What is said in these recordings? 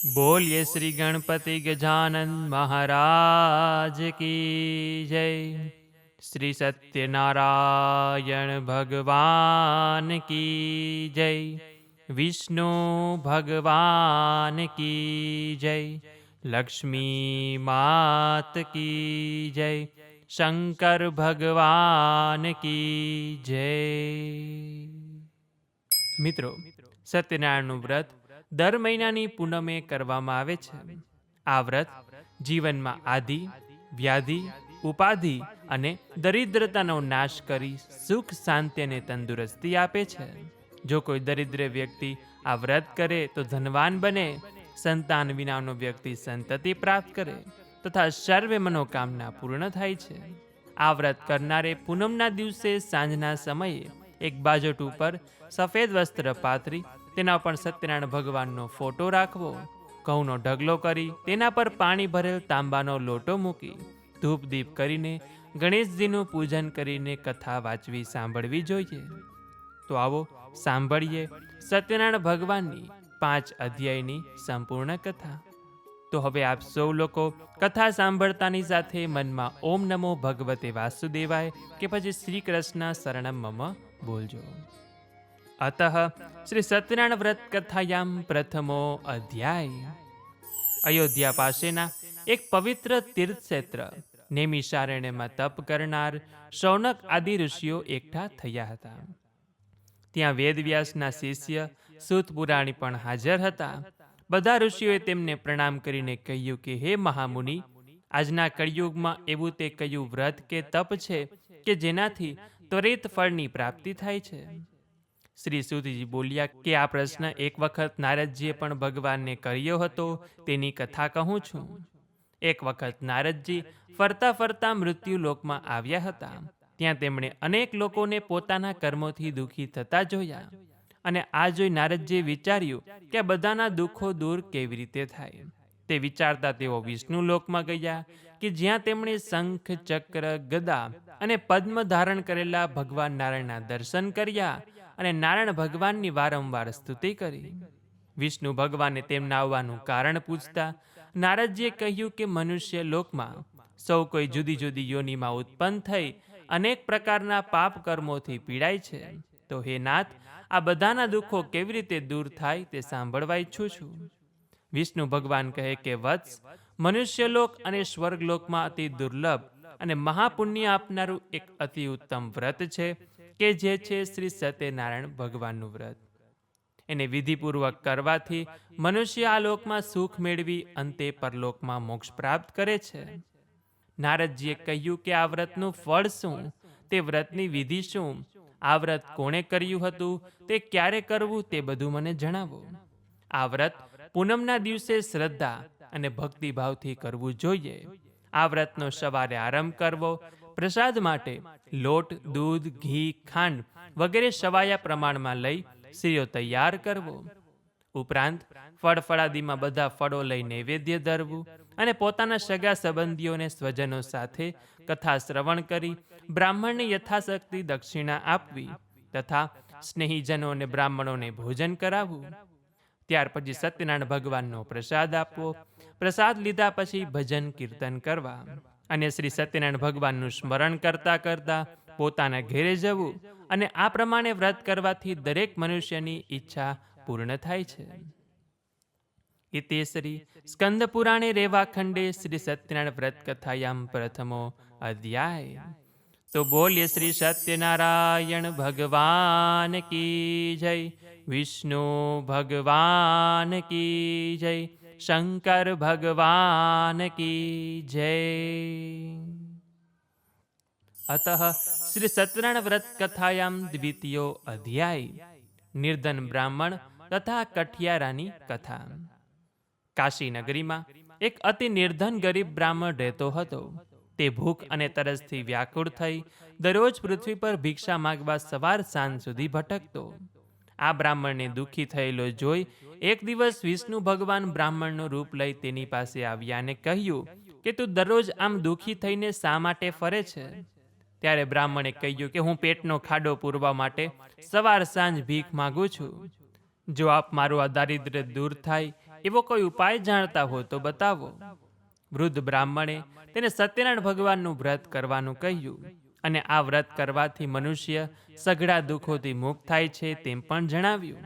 बोलिए श्री गणपति गजानन महाराज की जय। श्री सत्यनारायण भगवान की जय। विष्णु भगवान की जय। लक्ष्मी मात की जय। शंकर भगवान की जय। મિત્રો, સત્યનારાયણનું વ્રત દર મહિનાની પૂનમે કરવામાં આવે છે. આ વ્રત જીવનમાં આદિ, વ્યાધિ, ઉપાધિ અને દરિદ્રતાનો નાશ કરી સુખ, શાંતિ અને તંદુરસ્તી આપે છે. જો કોઈ દરિદ્ર વ્યક્તિ આ વ્રત કરે તો ધનવાન બને, સંતાન વિનાનો વ્યક્તિ સંતતિ પ્રાપ્ત કરે તથા સર્વે મનોકામના પૂર્ણ થાય છે. આ વ્રત કરનારે પૂનમના દિવસે સાંજના સમયે એક બાજોટ ઉપર સફેદ વસ્ત્ર પાથરી તેના પર સત્યનારાયણ ભગવાનનો ફોટો રાખવો, ઘઉંનો ઢગલો કરી તેના પર પાણી ભરેલ તાંબાનો લોટો મૂકી ધૂપ દીપ કરીને ગણેશજીનું પૂજન કરીને કથા વાંચવી સાંભળવી જોઈએ. તો આવો સાંભળીએ સત્યનારાયણ ભગવાનની 5 અધ્યાયની સંપૂર્ણ કથા. તો હવે આપ સૌ લોકો કથા સાંભળતાની સાથે મનમાં ઓમ નમો ભગવતે વાસુદેવાય કે પછી શ્રી કૃષ્ણ શરણમ મમ બોલજો. અતઃ શ્રી સત્યનારાયણ વ્રત કથાયામ પ્રથમો અધ્યાય. અયોધ્યા પાસેના એક પવિત્ર તીર્થક્ષેત્ર નેમિષારણ્યમાં તપ કરનાર શૌનક આદિ ઋષિઓ એકઠા થયા હતા. ત્યાં વેદવ્યાસના શિષ્ય સૂત પુરાણી પણ હાજર હતા. બધા ઋષિઓએ તેમને પ્રણામ કરીને કહ્યું કે હે મહામુનિ, આજના કળિયુગમાં એવું તે કયું વ્રત કે તપ છે કે જેનાથી ત્વરિત ફળની પ્રાપ્તિ થાય છે? શ્રી સૂતજી બોલ્યા કે આ પ્રશ્ન એક વખત નારદજીએ પણ ભગવાનને કર્યો હતો, તેની કથા કહું છું. એક વખત નારદજી ફરતા ફરતા મૃત્યુલોકમાં આવ્યા હતા. ત્યાં તેમણે અનેક લોકોને પોતાના કર્મોથી દુઃખી થતા જોયા અને આ જોઈ નારદજીએ વિચાર્યું કે બધાના દુઃખો દૂર કેવી રીતે થાય. તે વિચારતા તેઓ વિષ્ણુ લોકમાં ગયા કે જ્યાં તેમણે શંખ, ચક્ર, ગદા અને પદ્મ ધારણ કરેલા ભગવાન નારાયણના દર્શન કર્યા અને નારાયણ ભગવાનની વારંવાર સ્તુતિ કરી. વિષ્ણુ ભગવાને તેમના આવવાનું કારણ પૂછતા નારદજીએ કહ્યું કે મનુષ્ય લોકમાં સૌ કોઈ જુદી જુદી યોનિમાં ઉત્પન્ન થઈ અનેક પ્રકારના પાપ કર્મોથી પીડાય છે. તો હે નાથ, આ બધાના દુઃખો કેવી રીતે દૂર થાય તે સાંભળવા ઈચ્છું છું. વિષ્ણુ ભગવાન કહે કે વત્સ, મનુષ્યલોક અને સ્વર્ગલોકમાં અતિ દુર્લભ અને મહાપુણ્ય આપનારું એક અતિ ઉત્તમ વ્રત છે કે જે છે શ્રી સત્યનારાયણ ભગવાનનું વ્રત. એને વિધિપૂર્વક કરવાથી મનુષ્ય આ લોકમાં સુખ મેળવી અંતે પરલોકમાં મોક્ષ પ્રાપ્ત કરે છે. નારદજીએ કહ્યું કે આ વ્રતનું ફળ શું, તે વ્રતની વિધિ શું, આ વ્રત કોણે કર્યું હતું, તે ક્યારે કરવું, તે બધું મને જણાવો. આ વ્રત પૂનમના દિવસે શ્રદ્ધા અને ભક્તિભાવથી કરવું જોઈએ. આ વ્રતનો સવારે આરંભ કરવો. પ્રસાદ માટે લોટ, દૂધ, ઘી, ખાંડ વગેરે સવાયા પ્રમાણમાં લઈ શીરો તૈયાર કરવો. ઉપરાંત ફળફળાદીમાં બધા ફળો લઈ નૈવેદ્ય ધરવું અને પોતાના સગા સંબંધીઓને સ્વજનો સાથે કથા શ્રવણ કરી બ્રાહ્મણને યથાશક્તિ દક્ષિણા આપવી તથા સ્નેહીજનો અને બ્રાહ્મણોને ભોજન કરાવવું. ત્યાર પછી સત્યનારાયણ ભગવાનનો પ્રસાદ આપવો. પ્રસાદ લીધા પછી ભજન કીર્તન કરવા અને શ્રી સત્યનારાયણ ભગવાનનું સ્મરણ કરતા કરતા પોતાના ઘેરે જવું. અને આ પ્રમાણે વ્રત કરવાથી દરેક મનુષ્યની ઈચ્છા પૂર્ણ થાય છે. ઇતેશ્રી સ્કંદ પુરાણે રેવાખંડે શ્રી સત્યનારાયણ વ્રત કથાયામ પ્રથમો અધ્યાય. તો બોલીએ શ્રી સત્યનારાયણ ભગવાન કી જય. વિષ્ણુ ભગવાન કી જય. શંકર ભગવાન કી જય. અતઃ શ્રી સત્યનારાયણ વ્રત કથાયામ દ્વિતીયો અધ્યાય. નિર્ધન બ્રાહ્મણ તથા કઠિયારાની કથા. કાશી નગરીમાં એક અતિ નિર્ધન ગરીબ બ્રાહ્મણ રહેતો હતો. તે ભૂખ અને તરસથી વ્યાકુળ થઈ દરરોજ પૃથ્વી પર ભિક્ષા માંગવા સવાર સાંજ સુધી ભટકતો. આ બ્રાહ્મણને દુઃખી થયેલો જોઈ એક દિવસ વિષ્ણુ ભગવાન બ્રાહ્મણનું રૂપ લઈ તેની પાસે આવ્યા અને કહ્યું કે તું દરરોજ આમ દુઃખી થઈને શા માટે ફરે છે? ત્યારે બ્રાહ્મણે કહ્યું કે હું પેટનો ખાડો પૂરવા માટે સવાર સાંજ ભીખ માગું છું. જો આપ મારું આ દારિદ્ર્ય દૂર થાય એવો કોઈ ઉપાય જાણતા હો તો બતાવો. વૃદ્ધ બ્રાહ્મણે તેને સત્યનારાયણ ભગવાનનું વ્રત કરવાનું કહ્યું અને આ વ્રત કરવાથી મનુષ્ય સઘળા દુઃખોથી મુક્ત થાય છે તેમ પણ જણાવ્યું.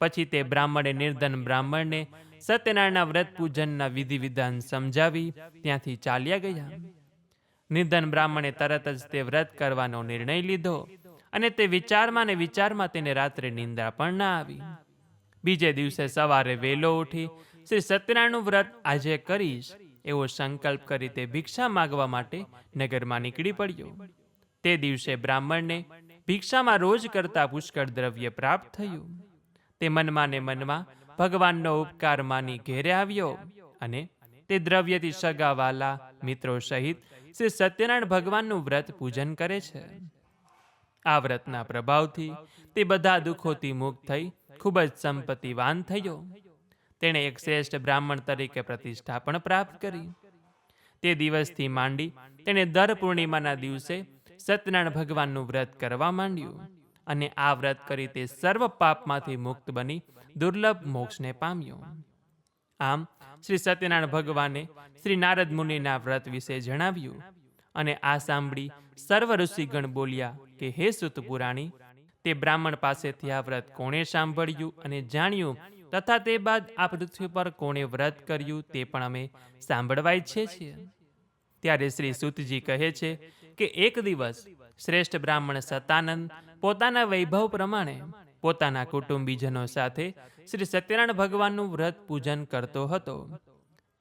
પછી તે બ્રાહ્મણે નિર્ધન બ્રાહ્મણને સત્યનારાયણના વ્રત પૂજનના વિધિ વિધાન સમજાવી ત્યાંથી ચાલ્યા ગયા. નિર્ધન બ્રાહ્મણે તરત જ તે વ્રત કરવાનો નિર્ણય લીધો અને તે વિચારમાં ને વિચારમાં તેને રાત્રે નિંદ્રા પણ ના આવી. બીજે દિવસે સવારે વહેલો ઉઠી શ્રી સત્યનારાયણનું વ્રત આજે કરીશ એવો સંકલ્પ કરી તે ભિક્ષા માગવા માટે નગરમાં નીકળી પડ્યો. તે દિવસે બ્રાહ્મણને ભિક્ષામાં રોજ કરતા પુષ્કળ દ્રવ્ય પ્રાપ્ત થયું. તે મનમાં ને મનમાં ભગવાનનો ઉપકાર માની ઘેરે આવ્યો અને તે દ્રવ્યથી સગાવાલા મિત્રો સહિત શ્રી સત્યનારાયણ ભગવાનનું વ્રત પૂજન કરે છે. આ વ્રતના પ્રભાવથી તે બધા દુઃખોથી મુક્ત થઈ ખૂબ જ સંપત્તિવાન થયો. તેણે એક શ્રેષ્ઠ બ્રાહ્મણ તરીકે પ્રતિષ્ઠા પણ પ્રાપ્ત કરી. તે દિવસથી માંડી તેણે દર પૂર્ણિમાના દિવસે સત્યનારાયણ ભગવાનનું વ્રત કરવા માંડ્યું અને આ વ્રત કરી તે સર્વ પાપમાંથી મુક્ત બની દુર્લભ મોક્ષને પામ્યો. આમ શ્રી સત્યનારાયણ ભગવાને શ્રી નારદ મુનિના વ્રત વિશે જણાવ્યું અને આ સાંભળી સર્વ ઋષિગણ બોલ્યા કે હે સુત પુરાણી, તે બ્રાહ્મણ પાસેથી આ વ્રત કોણે સાંભળ્યું અને જાણ્યું તથા તે બાદ આ પૃથ્વી પર કોણે વ્રત કર્યું તે પણ અમે સાંભળવા ઈચ્છીએ છીએ. ત્યારે શ્રી સુતજી કહે છે કે એક દિવસ શ્રેષ્ઠ બ્રાહ્મણ સતાનંદ પોતાના વૈભવ પ્રમાણે પોતાના કુટુંબીજનો સાથે શ્રી સત્યનારાયણ ભગવાનનું વ્રત પૂજન કરતો હતો.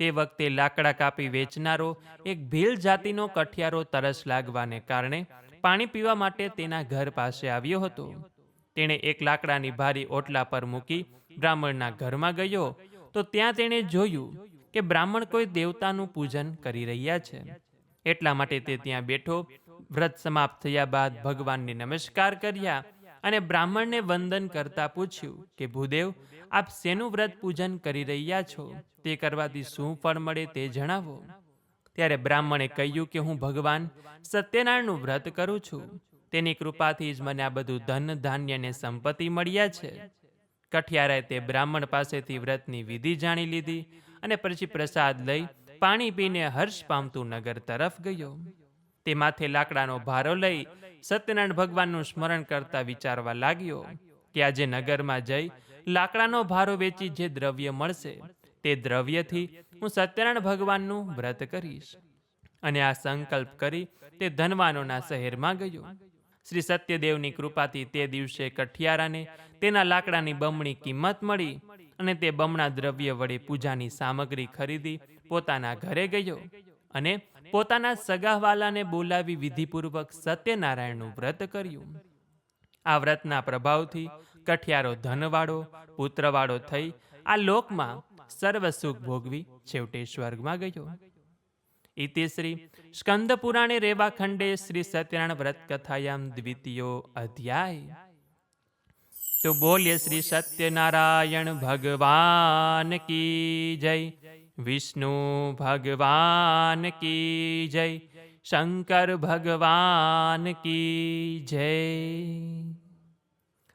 તે વખતે લાકડા કાપી વેચનારો એક ભીલ જાતિનો કઠિયારો તરસ લાગવાને કારણે પાણી પીવા માટે તેના ઘર પાસે આવ્યો હતો. તેણે એક લાકડાની ભારી ઓટલા પર મૂકી બ્રાહ્મણના ઘરમાં ગયો તો ત્યાં તેણે જોયું કે બ્રાહ્મણ કોઈ દેવતાનું પૂજન કરી રહ્યા છે. એટલા માટે તે ત્યાં બેઠો વ્રત સમાપ્ત થયા બાદ ભગવાનને નમસ્કાર કર્યા અને બ્રાહ્મણને વંદન કરતા પૂછ્યું કે ભૂદેવ, આપ શેનું વ્રત પૂજન કરી રહ્યા છો? તે કરવાથી શું ફળ મળે તે જણાવો. ત્યારે બ્રાહ્મણે કહ્યું કે હું ભગવાન સત્યનારાયણનું વ્રત કરું છું. તેની કૃપાથી જ મને આ બધું ધન ધાન્ય ને સંપત્તિ મળ્યા છે. કઠિયારાએ તે બ્રાહ્મણ પાસેથી વ્રતની વિધિ જાણી લીધી અને પછી પ્રસાદ લઈ પાણી પીને હર્ષ પામતું નગર તરફ ગયો. તે માથે લાકડાનો ભારો લઈ સત્યનારાયણ ભગવાનનું સ્મરણ કરતા વિચારવા લાગ્યો કે આજે નગરમાં જઈ લાકડાનો ભારો વેચી જે દ્રવ્ય મળશે તે દ્રવ્યથી હું સત્યનારાયણ ભગવાનનું વ્રત કરીશ. અને આ સંકલ્પ કરી તે ધનવાનોના શહેરમાં ગયો. શ્રી સત્યદેવની કૃપાથી તે દિવસે કઠિયારાને તેના લાકડાની બમણી કિંમત મળી અને તે બમણા દ્રવ્ય વડે પૂજાની સામગ્રી ખરીદી પોતાના ઘરે ગયો અને પોતાના સગાવાલાને બોલાવી વિધિપૂર્વક સત્યનારાયણનું વ્રત કર્યું. આ વ્રતના પ્રભાવથી કઠિયારો ધનવાળો પુત્રવાળો થઈ આ લોકમાં સર્વ સુખ ભોગવી છેવટે સ્વર્ગમાં ગયો. ઇતિ શ્રી સ્કંદ પુરાણે રેવાખંડે શ્રી સત્યનારાયણ વ્રત કથાયામ દ્વિતીયો અધ્યાય. તો બોલીએ શ્રી સત્યનારાયણ ભગવાન કી જય, વિષ્ણુ ભગવાન કી જય, શંકર ભગવાન કી જય.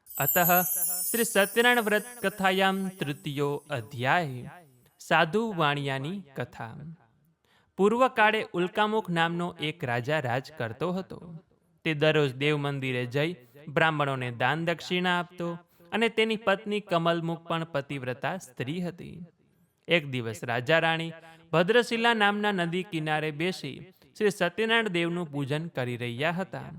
અતઃ શ્રી સત્યનારાયણ વ્રત કથાયામ તૃતીયો અધ્યાય. સાધુ વાણિયાની કથા. પૂર્વકાળે ઉલ્કામુખ નામનો એક રાજા રાજ કરતો હતો. તે દરરોજ દેવ મંદિરે જઈ બ્રાહ્મણોને દાન દક્ષિણા આપતો અને તેની પત્ની કમલમુખ પણ પતિવ્રતા સ્ત્રી હતી. એક દિવસ રાજા રાણી ભદ્રશિલા નામના નદી કિનારે બેસી શ્રી સત્યનારાયણ દેવનું પૂજન કરી રહ્યા હતા.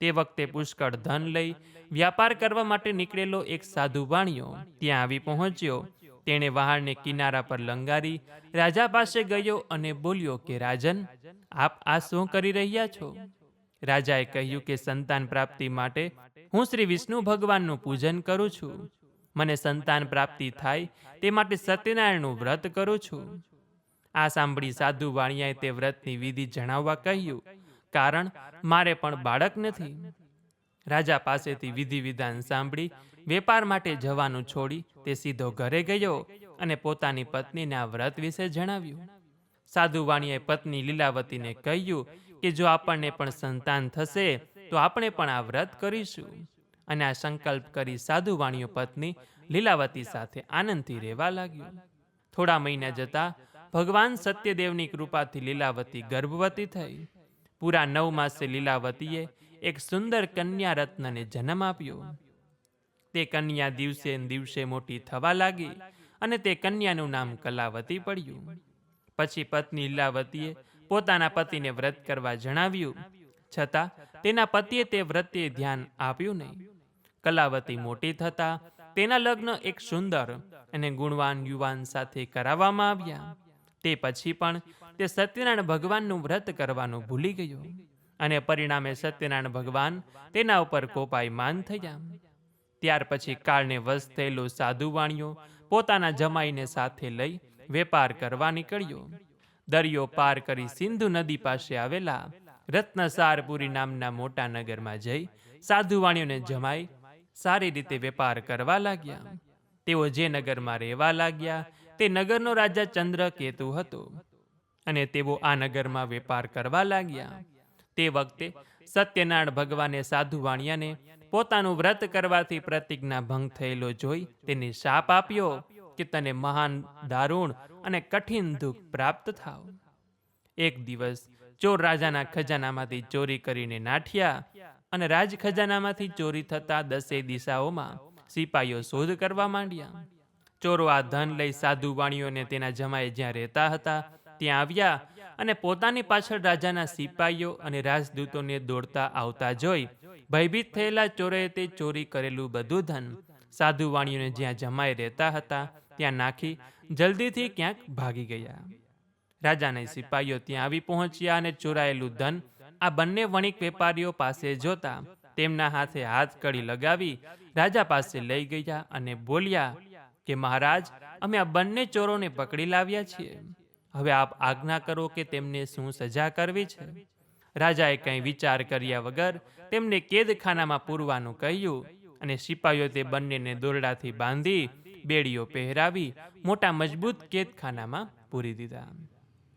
તે વખતે પુષ્કળ ધન લઈ વ્યાપાર કરવા માટે નીકળેલો એક સાધુ વાણિયો ત્યાં આવી પહોંચ્યો. તેણે વહાણને કિનારા પર લંગારી રાજા પાસે ગયો અને બોલ્યો કે રાજન, આપ આ શું કરી રહ્યા છો? રાજાએ કહ્યું કે સંતાન પ્રાપ્તિ માટે હું શ્રી વિષ્ણુ ભગવાનનું પૂજન કરું છું. મને સંતાન પ્રાપ્તિ થાય તે માટે સત્યનારાયણનું વ્રત કરું છું. આ સાંભળી સાધુ વાણિયાએ તે વ્રતની વિધિ જણાવવા કહ્યું, કારણ મારે પણ બાળક નથી. રાજા પાસેથી વિધિ વિધાન સાંભળી વેપાર માટે જવાનું છોડી તે સીધો ઘરે ગયો અને પોતાની પત્નીને આ વ્રત વિશે જણાવ્યું. સાધુ વાણિયાએ પત્ની લીલાવતીને કહ્યું કે જો આપણને પણ સંતાન થશે તો આપણે પણ આ વ્રત કરીશું. અને આ સંકલ્પ કરી સાધુ વાણિયો પત્ની લીલાવતી સાથે આનંદથી રહેવા લાગ્યો. થોડા મહિના જતા ભગવાન સત્યદેવની કૃપાથી લીલાવતી ગર્ભવતી થઈ. પૂરા 9 માસે લીલાવતીએ એક સુંદર કન્યા રત્નને જન્મ આપ્યો. તે કન્યા દિવસે ને દિવસે મોટી થવા લાગી અને તે કન્યાનું નામ કલાવતી પડ્યું. પછી પત્ની લીલાવતીએ પોતાના પતિને વ્રત કરવા જણાવ્યું, છતાં તેના પતિએ તે વ્રતે ધ્યાન આપ્યું નહીં. કલાવતી મોટી થતા તેના લગ્ન એક સુંદર અને ગુણવાન યુવાન સાથે કરાવવામાં આવ્યા. તે પછી પણ તે સત્યનારાયણ ભગવાનનું વ્રત કરવાનું ભૂલી ગયો અને પરિણામે સત્યનારાયણ ભગવાન તેના ઉપર કોપાયમાન થયા. ત્યાર પછી કાળને વશ થયેલો સાધુ વાણિયો પોતાના જમાઈને સાથે લઈ વેપાર કરવા નીકળ્યો. દરિયો પાર કરી સિંધુ નદી પાસે આવેલા રત્નસારપુરી નામના મોટા નગરમાં જઈ સાધુ વાણિયોને જમાઈ સારી રીતે વેપાર કરવા લાગ્યા. તેઓ જે નગરમાં રહેવા લાગ્યા તે નગરનો રાજા ચંદ્રકેતુ હતો અને તેઓ આ નગરમાં વેપાર કરવા લાગ્યા. તે વખતે સત્યનારાયણ ભગવાને સાધુ વાણિયાને પોતાનું વ્રત કરવાથી પ્રતિજ્ઞા ભંગ થયેલો જોઈ તેને શાપ આપ્યો કે તને મહાન દારૂણ અને કઠિન દુઃખ પ્રાપ્ત થાવ. એક દિવસ ચોર રાજાના ખજાનામાંથી ચોરી કરીને નાઠ્યા અને રાજ ખજાનામાંથી ચોરી થતા 10 દિશાઓમાં સિપાહીઓ શોધ કરવા માંડ્યા. ચોરો આ ધન લઈ સાધુ વાણિયોને તેના જમાએ જ્યાં રહેતા હતા ત્યાં આવ્યા અને પોતાની પાછળ રાજાના સિપાહીઓ અને રાજદૂતોને દોડતા આવતા જોઈ ભયભીત થયેલા ચોરોએ તે ચોરી કરેલું બધું ધન સાધુ વાણિયોને જ્યાં જમાઈ રહેતા હતા ત્યાં નાખી જલ્દીથી ક્યાંક ભાગી ગયા. રાજાના સિપાહીઓ ત્યાં આવી પહોંચ્યા અને ચોરાયેલું ધન આ બંને વણિક વેપારીઓ પાસે જોતા તેમના હાથે હાથ કડી લગાવી રાજા પાસે લઈ ગયા અને બોલ્યા કે મહારાજ, અમે આ બંને ચોરોને પકડી લાવ્યા છીએ. હવે આપ આજ્ઞા કરો કે તેમને શું સજા કરવી છે. રાજાએ કંઈ વિચાર કર્યા વગર તેમને કેદખાનામાં પૂરવાનું કહ્યું અને સિપાહીઓ તે બંનેને દોરડાથી બાંધી બેડીઓ પહેરાવી મોટા મજબૂત કેદખાનામાં પૂરી દીધા.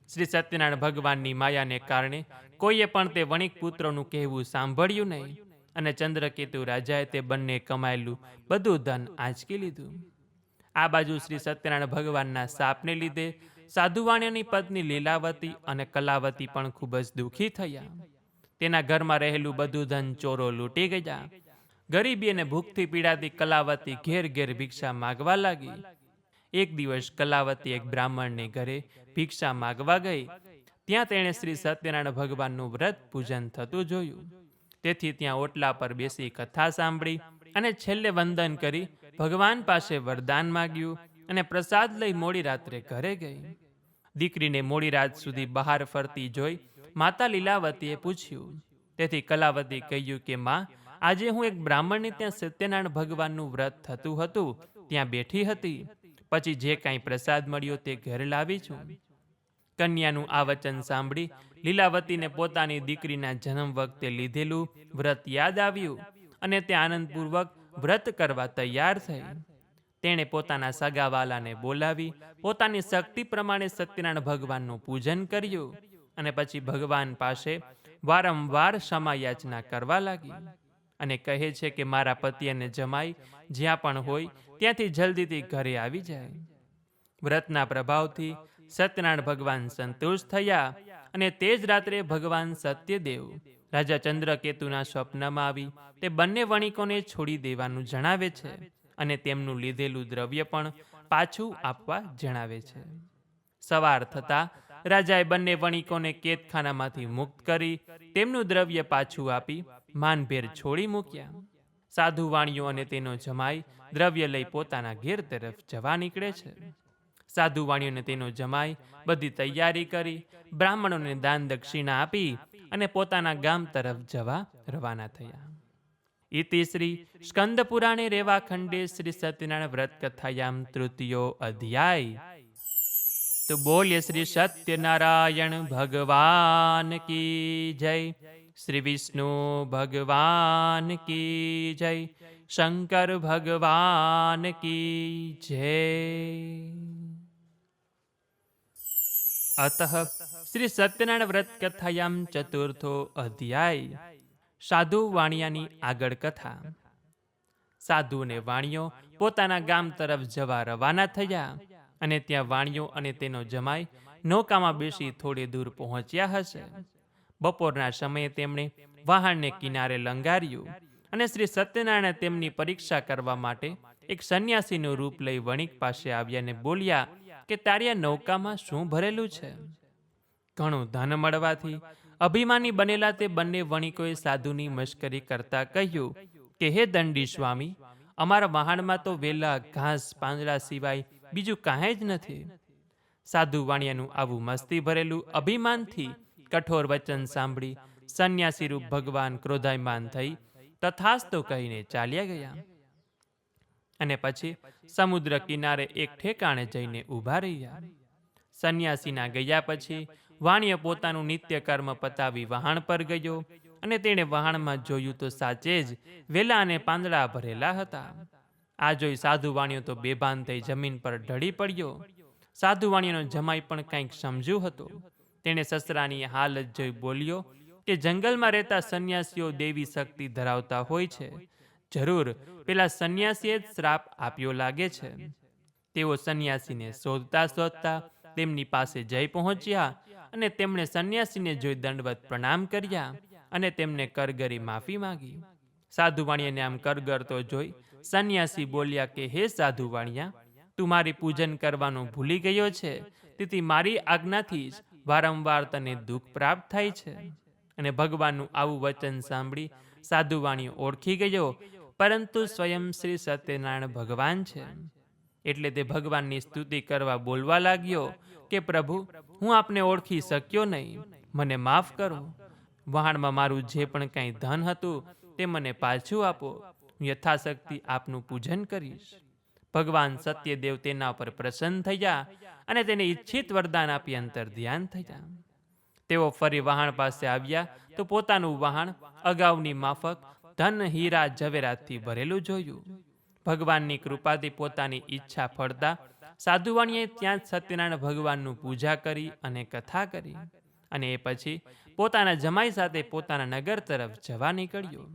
શ્રી સત્યનારાયણ ભગવાનની માયાને કારણે કોઈએ પણ તે વણિક પુત્રોનું કહેવું સાંભળ્યું નહીં અને ચંદ્રકેતુ રાજાએ તે બંને કમાયેલું બધું ધન આંચકી લીધું. આ બાજુ શ્રી સત્યનારાયણ ભગવાનના શાપને લીધે સાધુ વાણિયાની પત્ની લીલાવતી અને કલાવતી પણ ખૂબ જ દુઃખી થયા. તેના ઘરમાં રહેલું બધું ધન ચોરો લૂંટી ગયા. ગરીબી અને ભૂખથી પીડાતી કલાવતી ઘેર ઘેર ભિક્ષા માગવા લાગી. એક દિવસ કલાવતી એક બ્રાહ્મણને ઘરે ભિક્ષા માગવા ગઈ. ત્યાં તેણે શ્રી સત્યનારાયણ ભગવાનનું વ્રત પૂજન થતું જોયું. તેથી ત્યાં ઓટલા પર બેસી કથા સાંભળી અને છેલ્લે વંદન કરી ભગવાન પાસે વરદાન માગ્યું અને પ્રસાદ લઈ મોડી રાત્રે ઘરે ગઈ. દીકરીને મોડી રાત સુધી બહાર ફરતી જોઈ માતા લીલાવતીએ પૂછ્યું. તેથી કલાવતી કહ્યું કે માં, આજે હું એક બ્રાહ્મણને ત્યાં સત્યનારાયણ ભગવાનનું વ્રત થતું હતું ત્યાં બેઠી હતી. પછી જે કાંઈ પ્રસાદ મળ્યો તે ઘરે લાવી છું. કન્યાનું આ વચન સાંભળી લીલાવતીને પોતાની દીકરીના જન્મ વખતે લીધેલું વ્રત યાદ આવ્યું અને તે આનંદપૂર્વક વ્રત કરવા તૈયાર થઈ. તેણે પોતાના સગાવાલાને બોલાવી પોતાની શક્તિ પ્રમાણે સત્યનારાયણ ભગવાનનું પૂજન કર્યું અને પછી ભગવાન પાસે વારંવાર ક્ષમા યાચના કરવા લાગી અને કહે છે કે મારા પતિ અને જમાઈ જ્યાં પણ હોય ત્યાંથી જલ્દીથી ઘરે આવી જાય. વ્રતના પ્રભાવથી સત્યનારાયણ ભગવાન સંતુષ્ટ થયા અને તે જ રાત્રે ભગવાન સત્યદેવ રાજા ચંદ્રકેતુના સ્વપ્નમાં આવી તે બંને વણિકોને છોડી દેવાનું જણાવે છે અને તેમનું લીધેલું દ્રવ્ય પણ પાછું આપવા જણાવે છે. સવાર થતાં રાજાએ બંને વણિકોને કેદખાનામાંથી મુક્ત કરી તેમનું દ્રવ્ય પાછું આપી માનભેર છોડી મૂક્યા. સાધુ વાણિયો અને તેનો જમાઈ દ્રવ્ય લઈ પોતાના ઘેર તરફ જવા નીકળે છે. સાધુ વાણિયોને તેનો જમાઈ બધી તૈયારી કરી બ્રાહ્મણોને દાન દક્ષિણા આપી અને પોતાના ગામ તરફ જવા રવાના થયા. ઇતિ શ્રી સ્કંદ પુરાણે રેવાખંડે શ્રી સત્યનારાયણ વ્રત કથાયામ તૃતીયો અધ્યાય. તો બોલ્ય શ્રી સત્યનારાયણ ભગવાન કી જય. શ્રી વિષ્ણુ ભગવાન કી જય. શંકર ભગવાન કી જય. અતઃ શ્રી સત્યનારાયણ વ્રત કથાયામ ચતુર્થો અધ્યાય. સાધુ વાણિયાની આગળ કથા. સાધુ અને વાણિયો પોતાના ગામ તરફ જવા રવાના થયા અને ત્યાં વાણિયો અને તેનો જમાઈ નૌકામાં બેસી થોડે દૂર પહોંચ્યા હશે. બપોરના સમયે તેમણે વહાણને કિનારે લંગાર્યું અને શ્રી સત્યનારાયણ તેમની પરીક્ષા કરવા માટે એક સંન્યાસીનું રૂપ લઈ વણિક પાસે આવ્યા અને બોલ્યા કે તારી આ નૌકામાં શું ભરેલું છે? ઘણું ધન મળવાથી અભિમાની બનેલા તે બંને વણિકોએ સાધુની મશ્કરી કરતા કહ્યું કે હે દંડી સ્વામી, અમારા વહાણમાં તો વેલા ઘાસ પાંદડા સિવાય બીજું કાંઈ જ નથી. સાધુ વાણિયાનું આવું મસ્તી ભરેલું અભિમાનથી કઠોર વચન સાંભળી સંન્યાસી રૂપ ભગવાન ક્રોધાયમાન થઈ તથાસ્તુ કહીને ચાલ્યા ગયા. અને પછી સમુદ્ર કિનારે એક ઠેકાણે જઈને ઊભા રહ્યા. સંન્યાસીના ગયા પછી વાણિય પોતાનું નિત્ય કર્મ પતાવી વહાણ પર ગયો અને તેણે વહાણમાં જોયું તો સાચે જ વેલા અને પાંદડા ભરેલા હતા. આ જોઈ સાધુ વાણિયો તો બેભાન થઈ જમીન પર ઢળી પડ્યો. સાધુ વાણિયાનો જમાઈ પણ કંઈક સમજ્યું હતું. તેણે સસરાની હાલત જોઈ બોલ્યો કે જંગલમાં રહેતા સંન્યાસીઓ દેવી શક્તિ ધરાવતા હોય છે. જરૂર પેલા સંન્યાસીએ જ શ્રાપ આપ્યો લાગે છે. તેઓ સંન્યાસીને શોધતા શોધતા તેમની પાસે જઈ પહોંચ્યા અને તેમણે સંન્યાસીને જોઈ દંડવત પ્રણામ કર્યા અને તેમને કરગરી માફી માંગી. સાધુ વાણિયાને આમ કરગરતો જોઈ સંન્યાસી બોલ્યા કે હે સાધુ વાણિયા, તું મારી પૂજન કરવાનું ભૂલી ગયો છે, તેથી મારી આજ્ઞાથી જ વારંવાર તને દુઃખ પ્રાપ્ત થાય છે. અને ભગવાનનું આવું વચન સાંભળી સાધુ વાણિયો ઓળખી ગયો, પરંતુ સ્વયં શ્રી સત્યનારાયણ ભગવાન છે. એટલે તે ભગવાનની સ્તુતિ કરવા બોલવા લાગ્યો કે પ્રભુ, હું આપને ઓળખી શક્યો નહીં, મને માફ કરો. વહાણમાં મારું જે પણ કંઈ ધન હતું તે મને પાછું આપો. હું યથાશક્તિ આપનું પૂજન કરીશ. ભગવાન સત્યદેવ તેના પર પ્રસન્ન થયા અને તેને ઈચ્છિત વરદાન આપી અંતર ધ્યાન થયા. તેઓ ફરી વહાણ પાસે આવ્યા તો પોતાનું વહાણ અગાઉની માફક ધન હીરા ઝવેરાતથી ભરેલું જોયું. ભગવાનની કૃપાથી પોતાની ઈચ્છા ફળતા સાધુ વાણિયાએ ત્યાં જ સત્યનારાયણ ભગવાનનું પૂજા કરી અને કથા કરી અને એ પછી પોતાના જમાઈ સાથે પોતાના નગર તરફ જવા નીકળ્યો.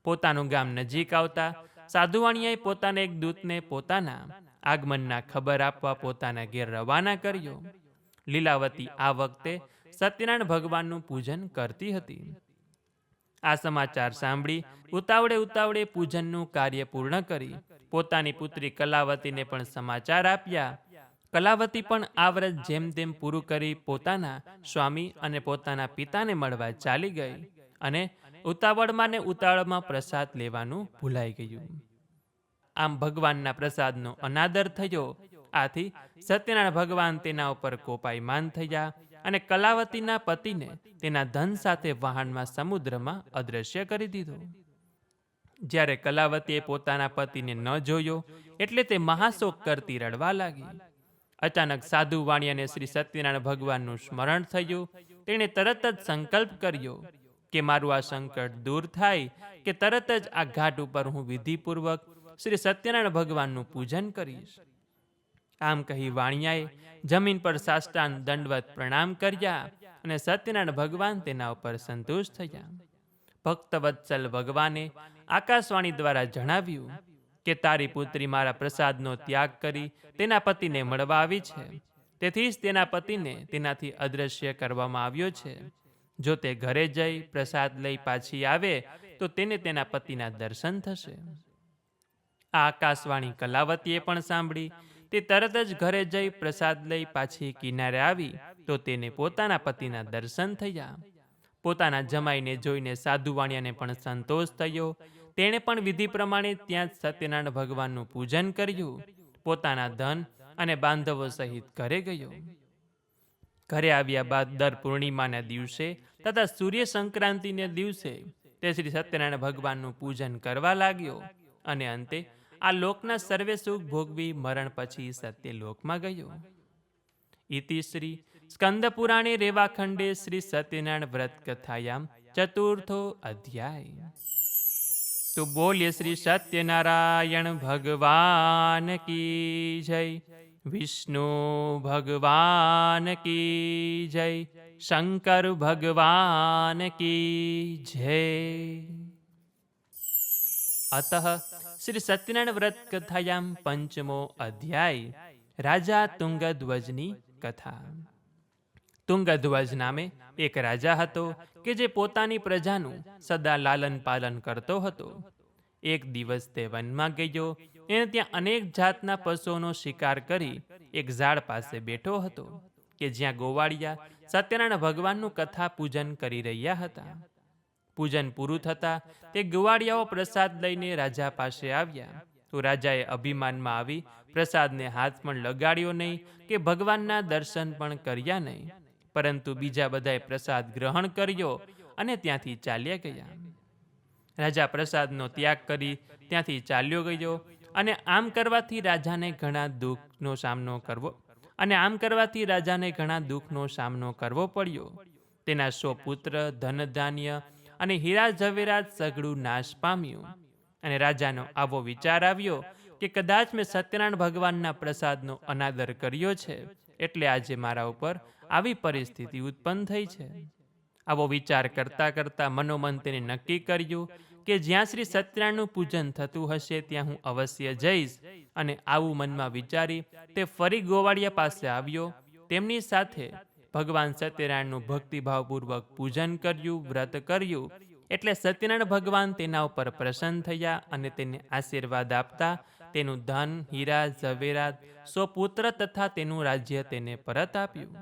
પોતાનું ગામ નજીક આવતા સાધુ વાણિયાએ પોતાના એક દૂતને પોતાના આગમનના ખબર આપવા પોતાના ઘેર રવાના કર્યો. લીલાવતી આ વખતે સત્યનારાયણ ભગવાનનું પૂજન કરતી હતી. આ સમાચાર સાંભળી ઉતાવળે પૂજનનું કાર્ય પૂર્ણ કરી પોતાની પુત્રી કલાવતીને પણ સમાચાર આપ્યા. કલાવતી પણ આ વ્રત જેમ તેમ પૂરું કરી પોતાના સ્વામી અને પોતાના પિતાને મળવા ચાલી ગઈ અને ઉતાવળમાં પ્રસાદ લેવાનું ભૂલાઈ ગયું. આમ ભગવાનના પ્રસાદનો અનાદર થયો. આથી સત્યનારાયણ ભગવાન તેના ઉપર કોપાયમાન થયા અને કલાવતીના પતિને તેના ધન સાથે વહાણમાં સમુદ્રમાં અદૃશ્ય કરી દીધો. જ્યારે કલાવતીએ પોતાના પતિને ન જોયો એટલે તે મહાશોક કરતી રડવા લાગી. અચાનક સાધુ વાણિયાને શ્રી સત્યનારાયણ ભગવાનનું સ્મરણ થયું. તેણે તરત જ સંકલ્પ કર્યો કે મારું આ સંકટ દૂર થાય કે તરત જ આ ઘાટ ઉપર હું વિધિપૂર્વક શ્રી સત્યનારાયણ ભગવાનનું પૂજન કરીશ. આમ કહી વાણિયાએ જમીન પર સાષ્ટાંગ દંડવત પ્રણામ કર્યા અને સત્યનારાયણ ભગવાન તેના ઉપર સંતુષ્ટ થયા. ભક્તવત્સલ ભગવાને આકાશવાણી દ્વારા જણાવ્યું કે તારી પુત્રી મારા પ્રસાદનો ત્યાગ કરી તેના પતિને મળવા આવી છે. તેથી જ તેના પતિને તેનાથી અદૃશ્ય કરવામાં આવ્યો છે. જો તે ઘરે જઈ પ્રસાદ લઈ પાછી આવે તો તેને તેના પતિના દર્શન થશે. આ આકાશવાણી કલાવતીએ પણ સાંભળી. તે તરત જ ઘરે જઈ પ્રસાદ લઈ પાછી કિનારે આવી તો તેને પોતાના પતિના દર્શન થયા. પોતાના જમાઈને જોઈને સાધુ વાણિયાને પણ સંતોષ થયો. તેણે પણ વિધિ પ્રમાણે ત્યાં જ સત્યનારાયણ ભગવાનનું પૂજન કર્યું. પોતાના ધન અને બાંધવો સહિત ઘરે ગયો. ઘરે આવ્યા બાદ દર પૂર્ણિમાના દિવસે તથા સૂર્ય સંક્રાંતિના દિવસે તે શ્રી સત્યનારાયણ ભગવાનનું પૂજન કરવા લાગ્યો અને અંતે આ લોકના સર્વે સુખ ભોગવી મરણ પછી સત્યલોકમાં ગયો. ઇતિ શ્રી સ્કંદ પુરાણે રેવાખંડે શ્રી સત્યનારાયણ વ્રત કથાયામ ચતુર્થો અધ્યાય. તો બોલ્ય શ્રી સત્યનારાયણ ભગવાન કી જય. વિષ્ણુ ભગવાન કી જય. શંકર ભગવાન કી જય. અતઃ શ્રી સત્યનારાયણ વ્રત કથાયામ પંચમો અધ્યાય. રાજા તુંગધ્વજની કથા. તુંગધ્વજ નામે એક રાજા હતો કે જે પોતાની પ્રજાનું સદા લાલન પાલન કરતો હતો. એક દિવસ તે વનમાં ગયો. એને ત્યાં અનેક જાતના પશુઓનો શિકાર કરી એક ઝાડ પાસે બેઠો હતો કે જ્યાં ગોવાળિયા સત્યનારાયણ ભગવાનનું કથા પૂજન કરી રહ્યા હતા. પૂજન પૂરું થતાં તે ગોવાળિયાઓ પ્રસાદ લઈને રાજા પાસે આવ્યા. તો રાજાએ અભિમાનમાં આવી પ્રસાદને હાથ પણ લગાડ્યો નહીં કે ભગવાનના દર્શન પણ કર્યા નહીં, પરંતુ બીજા બધાએ પ્રસાદ ગ્રહણ કર્યો અને ત્યાંથી ચાલ્યા ગયા. રાજા પ્રસાદનો ત્યાગ કરી ત્યાંથી ચાલ્યો ગયો અને આમ કરવાથી રાજાને ઘણા દુઃખનો સામનો કરવો પડ્યો. તેના 100 પુત્ર, ધન ધાન્ય અને હીરા ઝવેરાત સઘળું નાશ પામ્યું. અને રાજાનો આવો વિચાર આવ્યો કે કદાચ મેં સત્યનારાયણ ભગવાનના પ્રસાદનો અનાદર કર્યો છે, એટલે આજે મારા ઉપર આવી પરિસ્થિતિ ઉત્પન્ન થઈ છે. આવો વિચાર કરતા કરતા મનોમન તેને નક્કી કર્યું કે જ્યાં શ્રી સત્યનારાયણનું પૂજન થતું હશે ત્યાં હું અવશ્ય જઈશ. અને આવું મનમાં વિચારી તે ફરી ગોવાળિયા પાસે આવ્યો. તેમની સાથે ભગવાન સત્યનારાયણનું ભક્તિભાવપૂર્વક પૂજન કર્યું, વ્રત કર્યું. એટલે સત્યનારાયણ ભગવાન તેના ઉપર પ્રસન્ન થયા અને તેને આશીર્વાદ આપતા તેનું ધન, હીરા ઝવેરાત, 100 પુત્ર તથા તેનું રાજ્ય તેને પરત આપ્યું.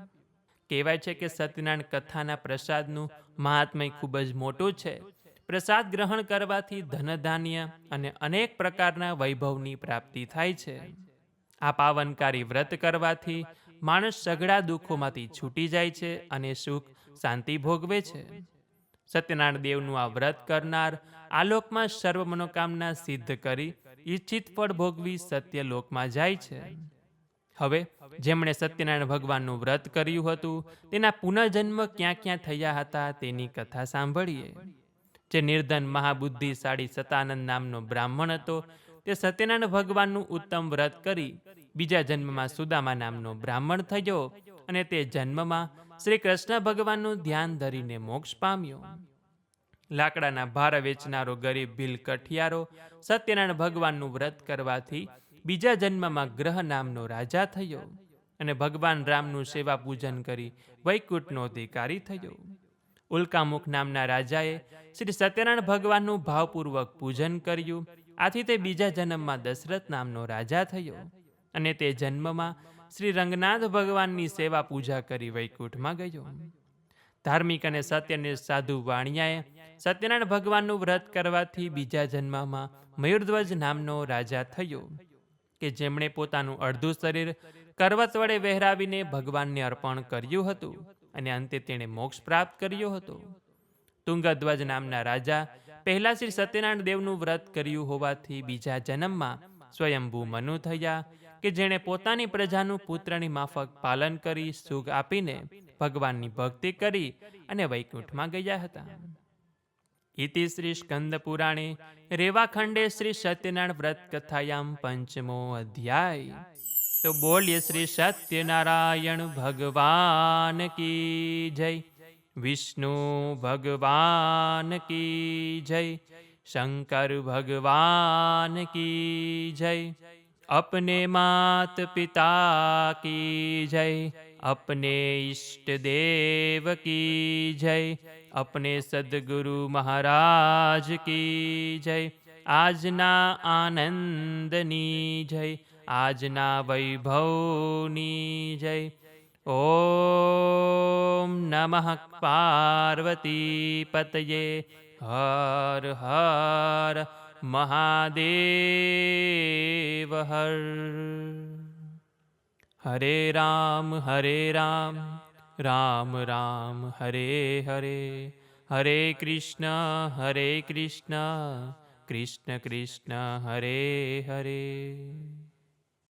કહેવાય છે કે સત્યનારાયણ કથાના પ્રસાદનું મહાત્મય ખૂબ જ મોટું છે. પ્રસાદ ગ્રહણ કરવાથી ધન ધાન્ય અને અનેક પ્રકારના વૈભવની પ્રાપ્તિ થાય છે. આ પાવનકારી વ્રત કરવાથી માણસ સઘળા દુઃખોમાંથી છૂટી જાય છે અને સુખ શાંતિ ભોગવે છે. સત્યનારાયણ દેવનું આ વ્રત કરનાર આલોકમાં સર્વ મનોકામના સિદ્ધ કરી ઈચ્છિત ફળ ભોગવી સત્યલોકમાં જાય છે. હવે જેમણે સત્યનારાયણ ભગવાનનું વ્રત કર્યું હતું તેના પુનર્જન્મ ક્યાં ક્યાં થયા હતા તેની કથા સાંભળીએ. જે નિર્ધન મહાબુદ્ધિશાળી સતાનંદ નામનો બ્રાહ્મણ હતો તે સત્યનારાયણ ભગવાનનું ઉત્તમ વ્રત કરી બીજા જન્મમાં સુદામા નામનો બ્રાહ્મણ થયો અને તે જન્મમાં શ્રી કૃષ્ણ ભગવાનનું ધ્યાન ધરીને મોક્ષ પામ્યો. લાકડાના ભાર વેચનારો ગરીબ ભીલ કઠિયારો સત્યનારાયણ ભગવાનનું વ્રત કરવાથી બીજા જન્મમાં ગ્રહ નામનો રાજા થયો અને ભગવાન રામનું સેવા પૂજન કરી વૈકુંઠનો અધિકારી થયો. ઉલ્કામુખ નામના રાજાએ શ્રી સત્યનારાયણ ભગવાનનું ભાવપૂર્વક પૂજન કર્યું. આથી તે બીજા જન્મમાં દશરથ નામનો રાજા થયો અને તે જન્મમાં શ્રી રંગનાથ ભગવાનની સેવા પૂજા કરી વૈકુંઠમાં ગયો. ધાર્મિક અને સત્યનિષ્ઠ સાધુ વાણિયાએ સત્યનારાયણ ભગવાનનું વ્રત કરવાથી બીજા જન્મમાં મયુરધ્વજ નામનો રાજા થયો કે જેમણે પોતાનું અડધું શરીર કરવત વડે વહેરાવીને ભગવાનને અર્પણ કર્યું હતું અને અંતે તેણે મોક્ષ પ્રાપ્ત કર્યો હતો. તુંગધ્વજ નામના રાજા પહેલા શ્રી સત્યનારાયણ દેવનું વ્રત કર્યું હોવાથી બીજા જન્મમાં સ્વયંભૂ મનુ થયા કે જેણે પોતાની પ્રજાનું પુત્રની માફક પાલન કરી સુખ આપીને ભગવાનની ભક્તિ કરી અને વૈકુંઠમાં ગયા હતા. ઇતિ શ્રી સ્કંદ પુરાણે રેવાખંડે શ્રી સત્યનારાયણ વ્રત કથાયામ 5મો અધ્યાય. તો બોલીએ શ્રી સત્યનારાયણ ભગવાન કી જય, વિષ્ણુ ભગવાન કી જય, શંકર ભગવાન કી જય. अपने मात पिता की जय, अपने इष्ट देव की जय, अपने सद्गुरु महाराज की जय. આજના આનંદની જય, આજના વૈભવની જય. ઓમ નમઃ પાર્વતી પતયે, હર હર મહાદેવ હર. હરે રામ રામ રામ હરે હરે, હરે કૃષ્ણ કૃષ્ણ કૃષ્ણ હરે હરે.